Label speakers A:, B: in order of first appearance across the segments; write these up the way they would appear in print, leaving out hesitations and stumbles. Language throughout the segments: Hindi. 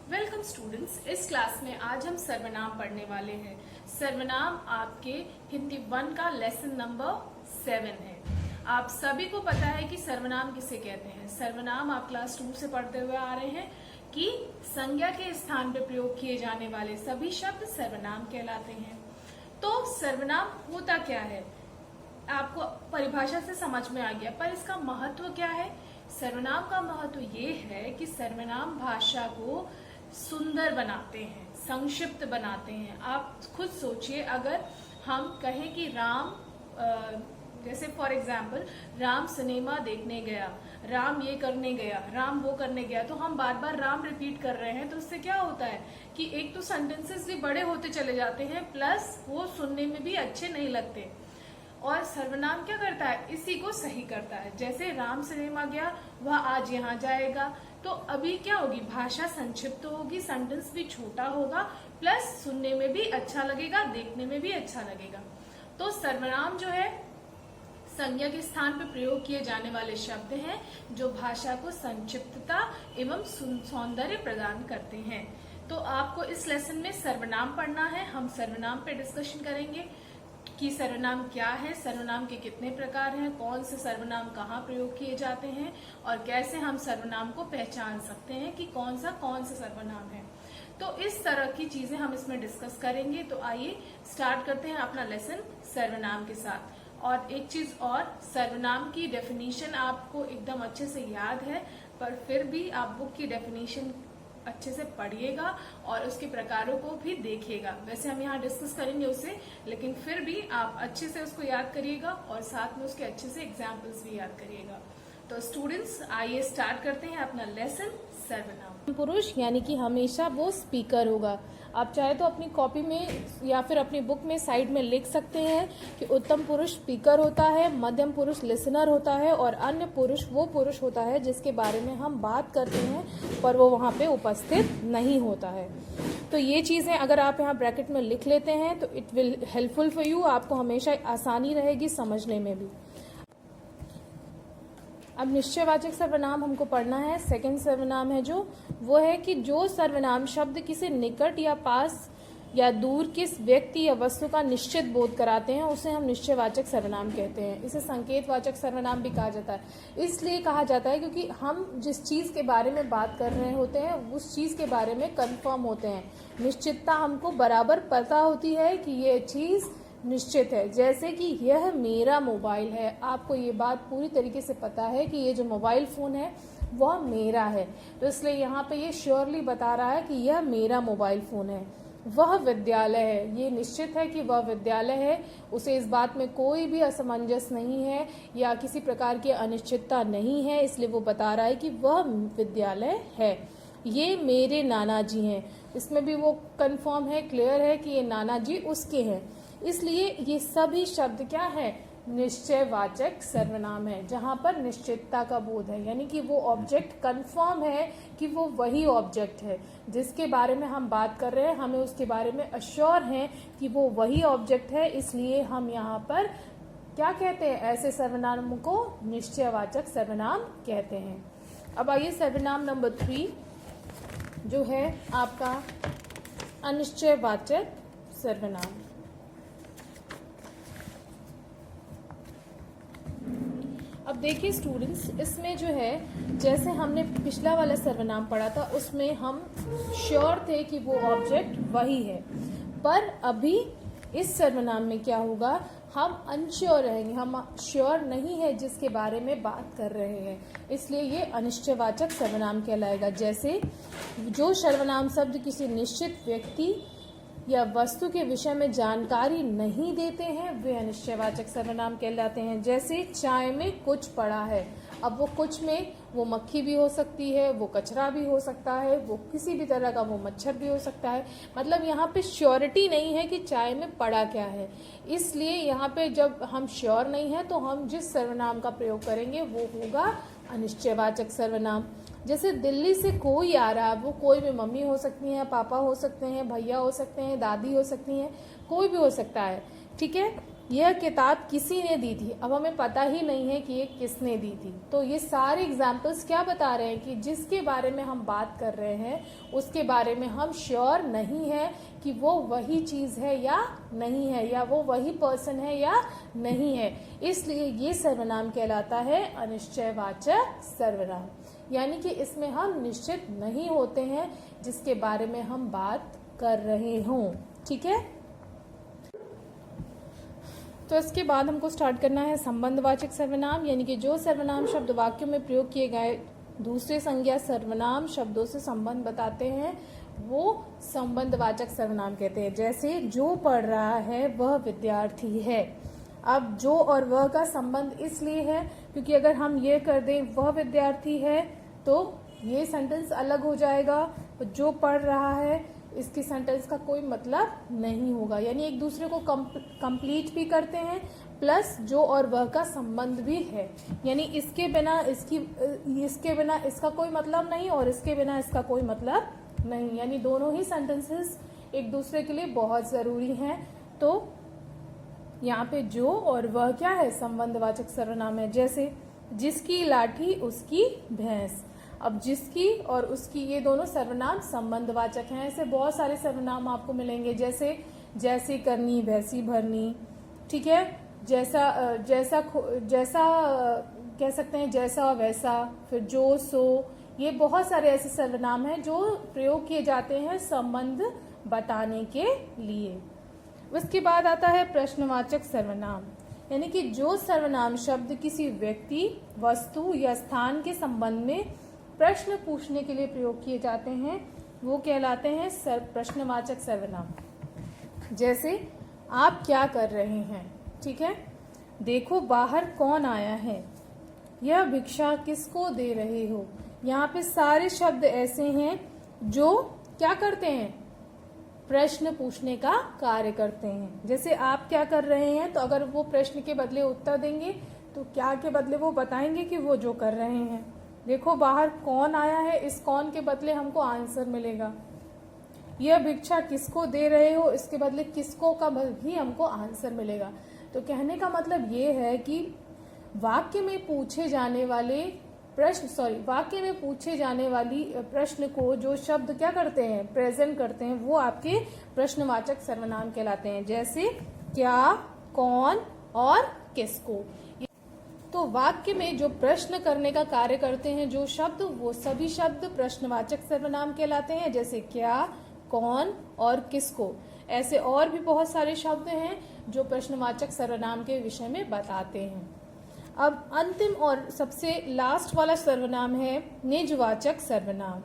A: Welcome students. इस क्लास में आज हम सर्वनाम पढ़ने वाले हैं। सर्वनाम आपके हिंदी 1 का लेसन नंबर 7 है। आप सभी को पता है कि सर्वनाम किसे कहते हैं। सर्वनाम आप क्लास 2 से पढ़ते हुए आ रहे हैं कि संज्ञा के स्थान पर प्रयोग किए जाने वाले सभी शब्द सर्वनाम कहलाते हैं। तो सर्वनाम होता क्या है, आपको परिभाषा से समझ में आ गया, पर इसका महत्व क्या है। सर्वनाम का महत्व ये है कि सर्वनाम भाषा को सुंदर बनाते हैं, संक्षिप्त बनाते हैं। आप खुद सोचिए, अगर हम कहें कि राम, जैसे फॉर एग्जाम्पल राम सिनेमा देखने गया, राम ये करने गया, राम वो करने गया, तो हम बार बार राम रिपीट कर रहे हैं। तो उससे क्या होता है कि एक तो सेंटेंसेस भी बड़े होते चले जाते हैं, प्लस वो सुनने में भी अच्छे नहीं लगते। और सर्वनाम क्या करता है, इसी को सही करता है। जैसे राम सिनेमा गया, वह आज यहाँ जाएगा, तो अभी क्या होगी, भाषा संक्षिप्त होगी, सेंटेंस भी छोटा होगा, प्लस सुनने में भी अच्छा लगेगा, देखने में भी अच्छा लगेगा। तो सर्वनाम जो है संज्ञा के स्थान पर प्रयोग किए जाने वाले शब्द हैं जो भाषा को संक्षिप्तता एवं सौंदर्य प्रदान करते हैं। तो आपको इस लेसन में सर्वनाम पढ़ना है। हम सर्वनाम पे डिस्कशन करेंगे कि सर्वनाम क्या है, सर्वनाम के कितने प्रकार हैं, कौन से सर्वनाम कहाँ प्रयोग किए जाते हैं और कैसे हम सर्वनाम को पहचान सकते हैं कि कौन सा सर्वनाम है। तो इस तरह की चीजें हम इसमें डिस्कस करेंगे। तो आइए स्टार्ट करते हैं अपना लेसन सर्वनाम के साथ। और एक चीज और, सर्वनाम की डेफिनेशन आपको एकदम अच्छे से याद है, पर फिर भी आप बुक की डेफिनेशन अच्छे से पढ़िएगा और उसके प्रकारों को भी देखिएगा। वैसे हम यहाँ डिस्कस करेंगे उसे, लेकिन फिर भी आप अच्छे से उसको याद करिएगा और साथ में उसके अच्छे से एग्जाम्पल्स भी याद करिएगा। तो स्टूडेंट्स आइए स्टार्ट करते हैं अपना लेसन सर्वनाम।
B: पुरुष यानी कि हमेशा वो स्पीकर होगा। आप चाहे तो अपनी कॉपी में या फिर अपनी बुक में साइड में लिख सकते हैं कि उत्तम पुरुष स्पीकर होता है, मध्यम पुरुष लिसनर होता है और अन्य पुरुष वो पुरुष होता है जिसके बारे में हम बात करते हैं पर वो वहाँ पे उपस्थित नहीं होता है। तो ये चीज़ें अगर आप यहाँ ब्रैकेट में लिख लेते हैं तो it will helpful for you, आपको हमेशा आसानी रहेगी समझने में भी। अब निश्चयवाचक सर्वनाम हमको पढ़ना है। सेकंड सर्वनाम है जो, वो है कि जो सर्वनाम शब्द किसी निकट या पास या दूर किस व्यक्ति या वस्तु का निश्चित बोध कराते हैं उसे हम निश्चयवाचक सर्वनाम कहते हैं। इसे संकेतवाचक सर्वनाम भी कहा जाता है। इसलिए कहा जाता है क्योंकि हम जिस चीज़ के बारे में बात कर रहे होते हैं उस चीज़ के बारे में कंफर्म होते हैं। निश्चितता हमको बराबर पता होती है कि ये चीज़ निश्चित है। जैसे कि यह मेरा मोबाइल है, आपको ये बात पूरी तरीके से पता है कि ये जो मोबाइल फ़ोन है वह मेरा है, तो इसलिए यहाँ पे ये श्योरली बता रहा है कि यह मेरा मोबाइल फ़ोन है। वह विद्यालय है, ये निश्चित है कि वह विद्यालय है, उसे इस बात में कोई भी असमंजस नहीं है या किसी प्रकार की अनिश्चितता नहीं है, इसलिए वो बता रहा है कि वह विद्यालय है। ये मेरे नाना जी हैं, इसमें भी वो कंफर्म है, क्लियर है कि ये नाना जी उसके हैं। इसलिए ये सभी शब्द क्या है, निश्चयवाचक सर्वनाम है, जहां पर निश्चितता का बोध है, यानी कि वो ऑब्जेक्ट कंफर्म है कि वो वही ऑब्जेक्ट है जिसके बारे में हम बात कर रहे हैं, हमें उसके बारे में अश्योर हैं कि वो वही ऑब्जेक्ट है। इसलिए हम यहाँ पर क्या कहते हैं, ऐसे सर्वनाम को निश्चयवाचक सर्वनाम कहते हैं। अब आइए सर्वनाम नंबर 3 जो है आपका अनिश्चयवाचक सर्वनाम। अब देखिए स्टूडेंट्स, इसमें जो है जैसे हमने पिछला वाला सर्वनाम पढ़ा था उसमें हम श्योर थे कि वो ऑब्जेक्ट वही है, पर अभी इस सर्वनाम में क्या होगा, हम अनश्योर रहेंगे, हम श्योर नहीं है जिसके बारे में बात कर रहे हैं, इसलिए ये अनिश्चयवाचक सर्वनाम कहलाएगा। जैसे जो सर्वनाम शब्द किसी निश्चित व्यक्ति या वस्तु के विषय में जानकारी नहीं देते हैं वे अनिश्चयवाचक सर्वनाम कहलाते हैं। जैसे चाय में कुछ पड़ा है, अब वो कुछ में वो मक्खी भी हो सकती है, वो कचरा भी हो सकता है, वो किसी भी तरह का वो मच्छर भी हो सकता है, मतलब यहाँ पे श्योरिटी नहीं है कि चाय में पड़ा क्या है। इसलिए यहाँ पे जब हम श्योर नहीं है तो हम जिस सर्वनाम का प्रयोग करेंगे वो होगा अनिश्चयवाचक सर्वनाम। जैसे दिल्ली से कोई आ रहा है, वो कोई भी मम्मी हो सकती हैं, पापा हो सकते हैं, भैया हो सकते हैं, दादी हो सकती हैं, कोई भी हो सकता है, ठीक है। यह किताब किसी ने दी थी। अब हमें पता ही नहीं है कि ये किसने दी थी। तो ये सारे एग्जाम्पल्स क्या बता रहे हैं कि जिसके बारे में हम बात कर रहे हैं उसके बारे में हम श्योर नहीं है कि वो वही चीज़ है या नहीं है, या वो वही पर्सन है या नहीं है। इसलिए ये सर्वनाम कहलाता है अनिश्चयवाचक सर्वनाम, यानी कि इसमें हम निश्चित नहीं होते हैं जिसके बारे में हम बात कर रहे हों। ठीक है, तो इसके बाद हमको स्टार्ट करना है संबंधवाचक सर्वनाम, यानी कि जो सर्वनाम शब्द वाक्यों में प्रयोग किए गए दूसरे संज्ञा सर्वनाम शब्दों से संबंध बताते हैं वो संबंधवाचक सर्वनाम कहते हैं। जैसे जो पढ़ रहा है वह विद्यार्थी है। अब जो और वह का संबंध इसलिए है क्योंकि अगर हम ये कर दें वह विद्यार्थी है तो ये सेंटेंस अलग हो जाएगा, जो पढ़ रहा है इसकी सेंटेंस का कोई मतलब नहीं होगा। यानी एक दूसरे को कंप्लीट भी करते हैं प्लस जो और वह का संबंध भी है, यानी इसके बिना इसका कोई मतलब नहीं और इसके बिना इसका कोई मतलब नहीं, यानी दोनों ही सेंटेंसेस एक दूसरे के लिए बहुत जरूरी हैं। तो यहाँ पे जो और वह क्या है, संबंधवाचक सर्वनाम है। जैसे जिसकी लाठी उसकी भैंस। अब जिसकी और उसकी ये दोनों सर्वनाम संबंधवाचक हैं। ऐसे बहुत सारे सर्वनाम आपको मिलेंगे, जैसे जैसे करनी वैसी भरनी। ठीक है, जैसा कह सकते हैं, जैसा वैसा, फिर जो सो। ये बहुत सारे ऐसे सर्वनाम हैं जो प्रयोग किए जाते हैं संबंध बताने के लिए। उसके बाद आता है प्रश्नवाचक सर्वनाम, यानी कि जो सर्वनाम शब्द किसी व्यक्ति, वस्तु या स्थान के संबंध में प्रश्न पूछने के लिए प्रयोग किए जाते हैं वो कहलाते हैं प्रश्नवाचक सर्वनाम। जैसे आप क्या कर रहे हैं, ठीक है, देखो बाहर कौन आया है, यह भिक्षा किसको दे रहे हो। यहाँ पे सारे शब्द ऐसे हैं जो क्या करते हैं, प्रश्न पूछने का कार्य करते हैं। जैसे आप क्या कर रहे हैं, तो अगर वो प्रश्न के बदले उत्तर देंगे तो क्या के बदले वो बताएंगे कि वो जो कर रहे हैं। देखो बाहर कौन आया है, इस कौन के बदले हमको आंसर मिलेगा। यह भिक्षा किसको दे रहे हो, इसके बदले किसको का भी हमको आंसर मिलेगा। तो कहने का मतलब ये है कि वाक्य में पूछे जाने वाली प्रश्न को जो शब्द क्या करते हैं, प्रेजेंट करते हैं, वो आपके प्रश्नवाचक सर्वनाम कहलाते हैं। जैसे क्या, कौन और किसको। तो वाक्य में जो प्रश्न करने का कार्य करते हैं जो शब्द, वो सभी शब्द प्रश्नवाचक सर्वनाम कहलाते हैं। जैसे क्या, कौन और किसको। ऐसे और भी बहुत सारे शब्द हैं जो प्रश्नवाचक सर्वनाम के विषय में बताते हैं। अब अंतिम और सबसे लास्ट वाला सर्वनाम है निजवाचक सर्वनाम,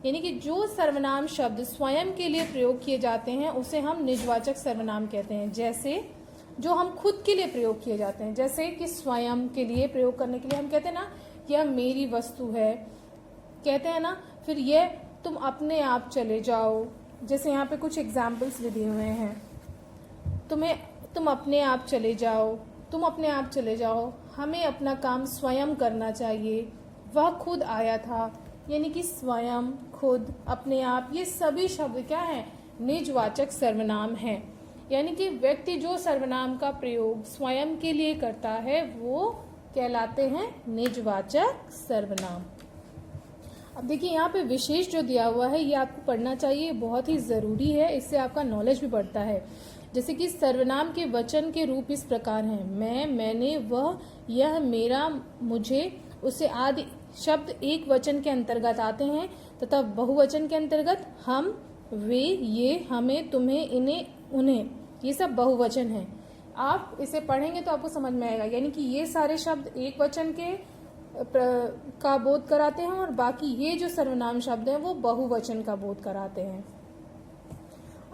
B: यानी कि जो सर्वनाम शब्द स्वयं के लिए प्रयोग किए जाते हैं उसे हम निजवाचक सर्वनाम कहते हैं। जैसे जो हम खुद के लिए प्रयोग किए जाते हैं, जैसे कि स्वयं के लिए प्रयोग करने के लिए हम कहते हैं ना, यह मेरी वस्तु है, कहते हैं ना। फिर ये तुम अपने आप चले जाओ, जैसे यहाँ पे कुछ एग्जाम्पल्स भी दिए हुए हैं। तुम अपने आप चले जाओ, तुम अपने आप चले जाओ, हमें अपना काम स्वयं करना चाहिए, वह खुद आया था, यानी कि स्वयं, खुद, अपने आप, ये सभी शब्द क्या हैं, निजवाचक सर्वनाम हैं। यानी कि व्यक्ति जो सर्वनाम का प्रयोग स्वयं के लिए करता है वो कहलाते हैं निजवाचक सर्वनाम। अब देखिए यहाँ पे विशेष जो दिया हुआ है ये आपको पढ़ना चाहिए, बहुत ही जरूरी है, इससे आपका नॉलेज भी बढ़ता है। जैसे कि सर्वनाम के वचन के रूप इस प्रकार हैं, मैं, मैंने, वह, यह, मेरा, मुझे, उसे आदि शब्द एक वचन के अंतर्गत आते हैं तथा बहुवचन के अंतर्गत हम, वे, ये, हमें, तुम्हें, इन्हें, उन्हें, ये सब बहुवचन है। आप इसे पढ़ेंगे तो आपको समझ में आएगा, यानी कि ये सारे शब्द एक वचन के का बोध कराते हैं और बाकी ये जो सर्वनाम शब्द हैं वो बहुवचन का बोध कराते हैं।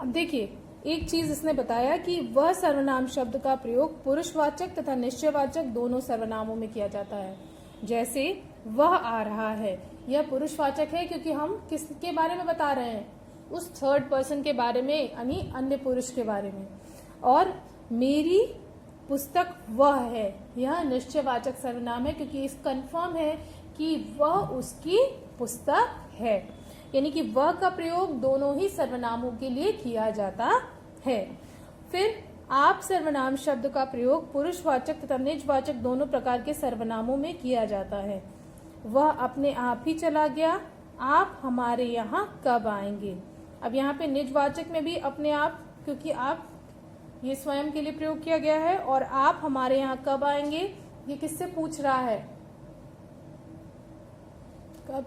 B: अब देखिए एक चीज इसने बताया कि वह सर्वनाम शब्द का प्रयोग पुरुषवाचक तथा निश्चयवाचक दोनों सर्वनामों में किया जाता है। जैसे वह आ रहा है, यह पुरुषवाचक है क्योंकि हम किसके बारे में बता रहे हैं, उस थर्ड पर्सन के बारे में, यानी अन्य पुरुष के बारे में। और मेरी पुस्तक वह है, यह निश्चयवाचक सर्वनाम है क्योंकि इस कंफर्म है कि वह उसकी पुस्तक है, यानी कि वह का प्रयोग दोनों ही सर्वनामों के लिए किया जाता है। फिर आप सर्वनाम शब्द का प्रयोग पुरुषवाचक तथा निजवाचक दोनों प्रकार के सर्वनामों में किया जाता है। वह अपने आप ही चला गया, आप हमारे यहाँ कब आएंगे। अब यहाँ पे निजवाचक में भी अपने आप, क्योंकि आप ये स्वयं के लिए प्रयोग किया गया है, और आप हमारे यहाँ कब आएंगे ये किससे पूछ रहा है, कब,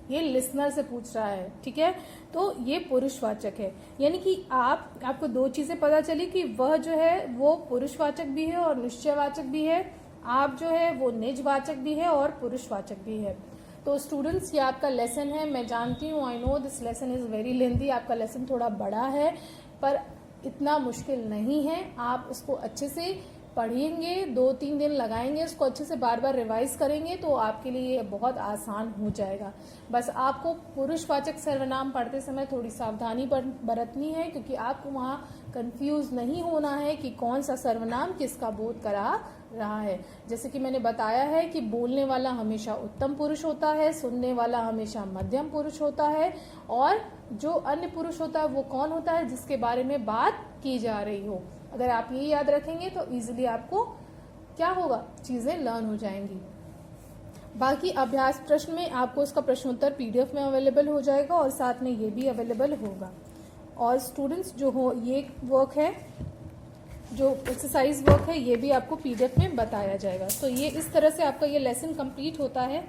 B: ये लिसनर से पूछ रहा है। ठीक है, तो ये पुरुषवाचक है। यानी कि आपको दो चीजें पता चली कि वह जो है वो पुरुषवाचक भी है और निश्चयवाचक भी है, आप जो है वो निजवाचक भी है और पुरुषवाचक भी है। तो स्टूडेंट्स, ये आपका लेसन है। मैं जानती हूँ, I know this lesson is very lengthy, आपका लेसन थोड़ा बड़ा है, पर इतना मुश्किल नहीं है। आप उसको अच्छे से पढ़ेंगे, 2-3 दिन लगाएंगे, उसको अच्छे से बार बार रिवाइज करेंगे तो आपके लिए ये बहुत आसान हो जाएगा। बस आपको पुरुषवाचक सर्वनाम पढ़ते समय थोड़ी सावधानी बरतनी है, क्योंकि आपको वहाँ कंफ्यूज नहीं होना है कि कौन सा सर्वनाम किसका बोध करा रहा है। जैसे कि मैंने बताया है कि बोलने वाला हमेशा उत्तम पुरुष होता है, सुनने वाला हमेशा मध्यम पुरुष होता है, और जो अन्य पुरुष होता है वो कौन होता है, जिसके बारे में बात की जा रही हो। अगर आप ये याद रखेंगे तो इजीली आपको क्या होगा, चीजें लर्न हो जाएंगी। बाकी अभ्यास प्रश्न में आपको उसका प्रश्नोत्तर पीडीएफ में अवेलेबल हो जाएगा और साथ में ये भी अवेलेबल होगा। और स्टूडेंट्स जो हो, ये वर्क है, जो एक्सरसाइज वर्क है, ये भी आपको पीडीएफ में बताया जाएगा। तो ये इस तरह से आपका ये लेसन कंप्लीट होता है,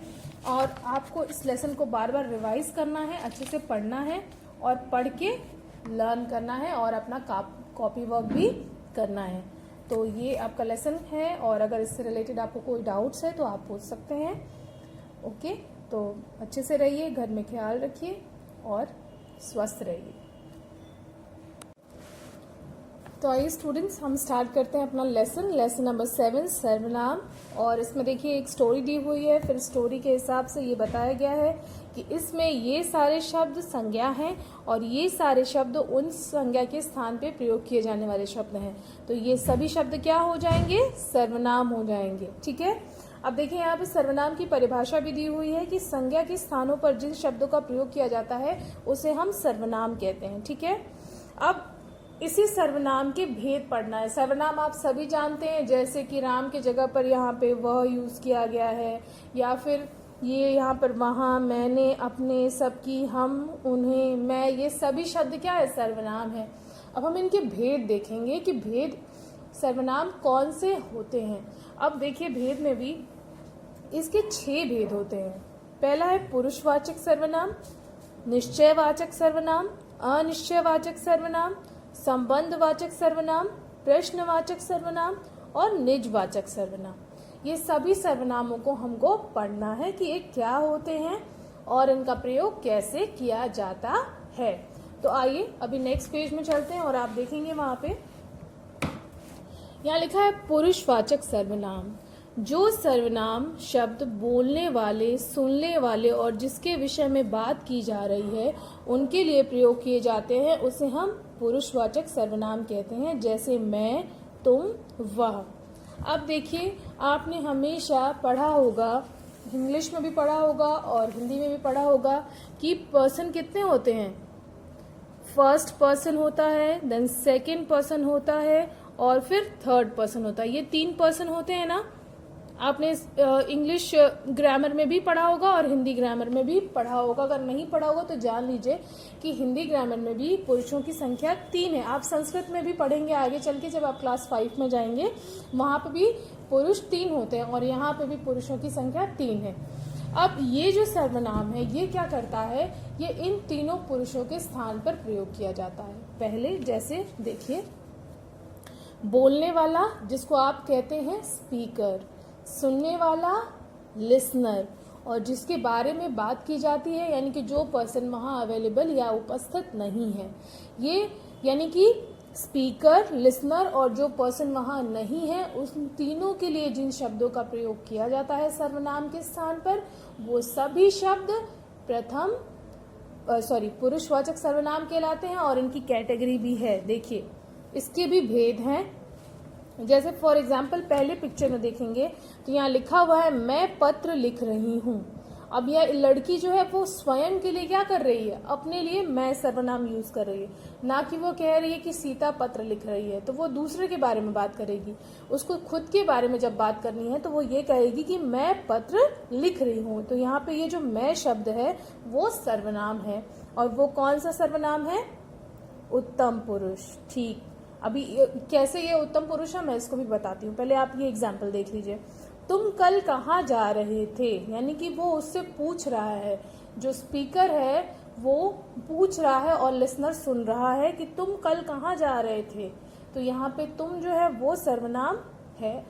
B: और आपको इस लेसन को बार बार रिवाइज करना है, अच्छे से पढ़ना है और पढ़ के लर्न करना है, और अपना कॉपी वर्क भी करना है। तो ये आपका लेसन है, और अगर इससे रिलेटेड आपको कोई डाउट्स है तो आप पूछ सकते हैं। ओके, तो अच्छे से रहिए, घर में ख्याल रखिए और स्वस्थ रहिए। तो आइए स्टूडेंट्स, हम स्टार्ट करते हैं अपना लेसन नंबर 7 सर्वनाम। और इसमें देखिए एक स्टोरी दी हुई है, फिर स्टोरी के हिसाब से ये बताया गया है कि इसमें ये सारे शब्द संज्ञा हैं और ये सारे शब्द उन संज्ञा के स्थान पे प्रयोग किए जाने वाले शब्द हैं। तो ये सभी शब्द क्या हो जाएंगे, सर्वनाम हो जाएंगे। ठीक है, अब देखिए यहाँ पे सर्वनाम की परिभाषा भी दी हुई है कि संज्ञा के स्थानों पर जिन शब्दों का प्रयोग किया जाता है उसे हम सर्वनाम कहते हैं। ठीक है, अब इसी सर्वनाम के भेद पढ़ना है। सर्वनाम आप सभी जानते हैं, जैसे कि राम के जगह पर यहाँ पे वह यूज किया गया है, या फिर ये यहाँ पर वहाँ, मैंने, अपने, सबकी, हम, उन्हें, मैं, ये सभी शब्द क्या है, सर्वनाम है। अब हम इनके भेद देखेंगे कि भेद सर्वनाम कौन से होते हैं। अब देखिए भेद में भी इसके 6 भेद होते हैं। पहला है पुरुषवाचक सर्वनाम, निश्चयवाचक सर्वनाम, अनिश्चयवाचक सर्वनाम, संबंधवाचक सर्वनाम, प्रश्नवाचक सर्वनाम और निजवाचक सर्वनाम। ये सभी सर्वनामों को हमको पढ़ना है कि ये क्या होते हैं और इनका प्रयोग कैसे किया जाता है। तो आइए अभी नेक्स्ट पेज में चलते हैं और आप देखेंगे वहां पे यहाँ लिखा है पुरुषवाचक सर्वनाम। जो सर्वनाम शब्द बोलने वाले, सुनने वाले और जिसके विषय में बात की जा रही है उनके लिए प्रयोग किए जाते हैं उसे हम पुरुषवाचक सर्वनाम कहते हैं। जैसे मैं, तुम, वह। अब देखिए आपने हमेशा पढ़ा होगा, इंग्लिश में भी पढ़ा होगा और हिंदी में भी पढ़ा होगा कि पर्सन कितने होते हैं। फर्स्ट पर्सन होता है, देन सेकंड पर्सन होता है और फिर थर्ड पर्सन होता है। ये 3 पर्सन होते हैं ना। आपने इंग्लिश ग्रामर में भी पढ़ा होगा और हिंदी ग्रामर में भी पढ़ा होगा। अगर नहीं पढ़ा होगा तो जान लीजिए कि हिंदी ग्रामर में भी पुरुषों की संख्या 3 है। आप संस्कृत में भी पढ़ेंगे आगे चल के, जब आप क्लास 5 में जाएंगे वहां पे भी पुरुष 3 होते हैं और यहाँ पे भी पुरुषों की संख्या 3 है। अब ये जो सर्वनाम है ये क्या करता है, ये इन तीनों पुरुषों के स्थान पर प्रयोग किया जाता है। पहले जैसे देखिए, बोलने वाला जिसको आप कहते हैं स्पीकर, सुनने वाला लिसनर, और जिसके बारे में बात की जाती है यानी कि जो पर्सन वहाँ अवेलेबल या उपस्थित नहीं है, ये यानी कि स्पीकर, लिसनर और जो पर्सन वहाँ नहीं है, उस तीनों के लिए जिन शब्दों का प्रयोग किया जाता है सर्वनाम के स्थान पर, वो सभी शब्द पुरुषवाचक सर्वनाम कहलाते हैं और इनकी कैटेगरी भी है। देखिए इसके भी भेद हैं। जैसे फॉर एग्जाम्पल पहले पिक्चर में देखेंगे तो यहाँ लिखा हुआ है मैं पत्र लिख रही हूँ। अब यह लड़की जो है वो स्वयं के लिए क्या कर रही है, अपने लिए मैं सर्वनाम यूज कर रही है, ना कि वो कह रही है कि सीता पत्र लिख रही है, तो वो दूसरे के बारे में बात करेगी। उसको खुद के बारे में जब बात करनी है तो वो ये कहेगी कि मैं पत्र लिख रही हूँ। तो यहाँ पे ये जो मैं शब्द है वो सर्वनाम है, और वो कौन सा सर्वनाम है, उत्तम पुरुष। ठीक, अभी कैसे ये उत्तम पुरुष है मैं इसको भी बताती हूँ। पहले आप ये एग्जाम्पल देख लीजिए। तुम कल कहाँ जा रहे थे, यानी कि वो उससे पूछ रहा है, जो स्पीकर है वो पूछ रहा है और लिसनर सुन रहा है कि तुम कल कहाँ जा रहे थे। तो यहाँ पे तुम जो है वो सर्वनाम है।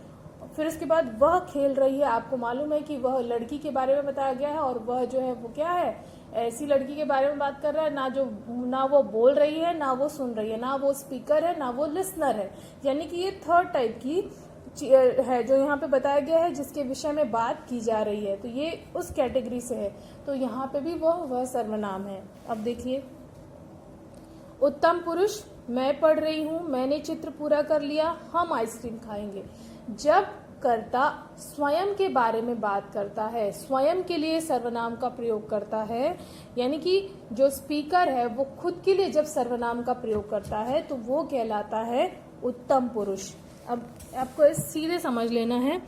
B: फिर उसके बाद वह खेल रही है, आपको मालूम है कि वह लड़की के बारे में बताया गया है, और वह जो है वो क्या है, ऐसी लड़की के बारे में बात कर रहा है ना वो बोल रही है ना वो सुन रही है, ना वो स्पीकर है ना वो लिसनर है। यानी कि ये थर्ड टाइप की है जो यहाँ पे बताया गया है, जिसके विषय में बात की जा रही है, तो ये उस कैटेगरी से है। तो यहाँ पे भी वह सर्वनाम है। अब देखिए, उत्तम पुरुष, मैं पढ़ रही हूँ, मैंने चित्र पूरा कर लिया, हम आइसक्रीम खाएंगे। जब कर्ता स्वयं के बारे में बात करता है, स्वयं के लिए सर्वनाम का प्रयोग करता है, यानी कि जो स्पीकर है वो खुद के लिए जब सर्वनाम का प्रयोग करता है तो वो कहलाता है उत्तम पुरुष। अब आपको सीधे समझ लेना है,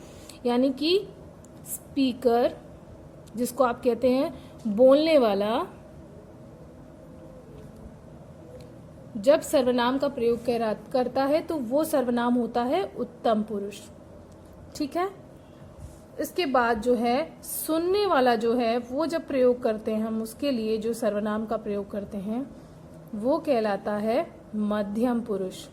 B: यानी कि स्पीकर जिसको आप कहते हैं बोलने वाला, जब सर्वनाम का प्रयोग करता है तो वो सर्वनाम होता है उत्तम पुरुष। ठीक है। इसके बाद जो है सुनने वाला जो है वो जब प्रयोग करते हैं हम, उसके लिए जो सर्वनाम का प्रयोग करते हैं वो कहलाता है मध्यम पुरुष।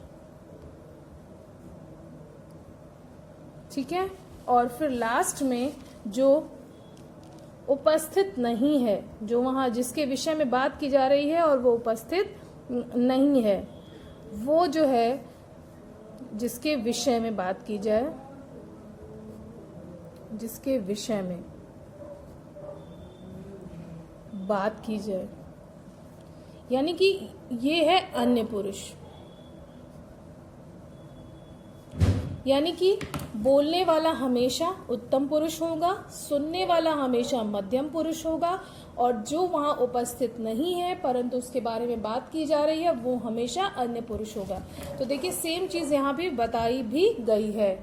B: ठीक है। और फिर लास्ट में जो उपस्थित नहीं है, जो वहां जिसके विषय में बात की जा रही है और वो उपस्थित नहीं है, वो जो है जिसके विषय में बात की जाए, जिसके विषय में बात की जाए, यानी कि ये है अन्य पुरुष। यानी कि बोलने वाला हमेशा उत्तम पुरुष होगा, सुनने वाला हमेशा मध्यम पुरुष होगा, और जो वहां उपस्थित नहीं है परंतु उसके बारे में बात की जा रही है वो हमेशा अन्य पुरुष होगा। तो देखिए सेम चीज यहाँ भी बताई भी गई है।